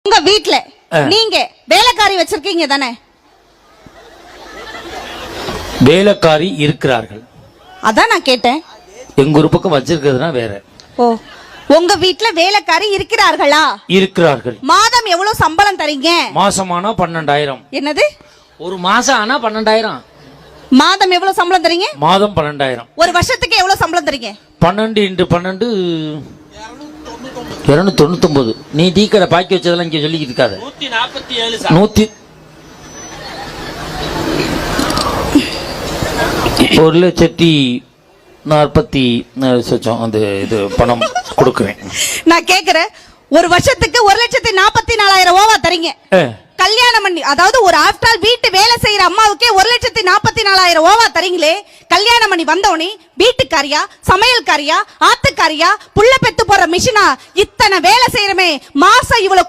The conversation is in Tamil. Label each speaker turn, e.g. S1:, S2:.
S1: உங்க வீட்ல நீங்க வேலைக்காரி வச்சிருக்கீங்க தானே?
S2: வேலைக்காரி இருக்கிறார்கள்.
S1: அதான் நான் கேட்டேன்.
S2: எங்க ஒரு பக்கம் வச்சிருக்கிறதுனா வேற.
S1: ஓ, உங்க வீட்ல வேலைக்காரி இருக்கிறார்களா?
S2: இருக்கிறார்கள்.
S1: மாதம் எவ்வளவு சம்பளம் தரீங்க?
S2: மாசமானா 12,000.
S1: என்னது?
S2: ஒரு மாசம் ஆனா 12,000.
S1: மாதம் எவ்வளவு சம்பளம் தரீங்க?
S2: மாதம் 12,000.
S1: ஒரு வருஷத்துக்கு எவ்வளவு சம்பளம் தரீங்க?
S2: 12 × 12 299. நீ டீ கடை பாக்கி வச்சதெல்லாம் இங்க சொல்லிக்கிட்டு இருக்காத. 1,40,000 அந்த இது பணம் கொடுக்குறேன்.
S1: நான் கேக்குறேன், ஒரு வருஷத்துக்கு 1,44,000 தரீங்க. கல்யாணம் பண்ணி, அதாவது ஒரு ஆஃப்டர் ஆல் வீட்டு வேலை செய்யற அம்மாவுக்கே 1,44,000 தரீங்களே. கல்யாணம் பண்ணி வந்தவனே வீட்டுக்காரியா, சமையல்காரியா, ஆத்துக்காரியா, புள்ள பெத்து போற மிஷினா, இத்தனை வேலை செய்யறமே, மாசம் இவ்வளவு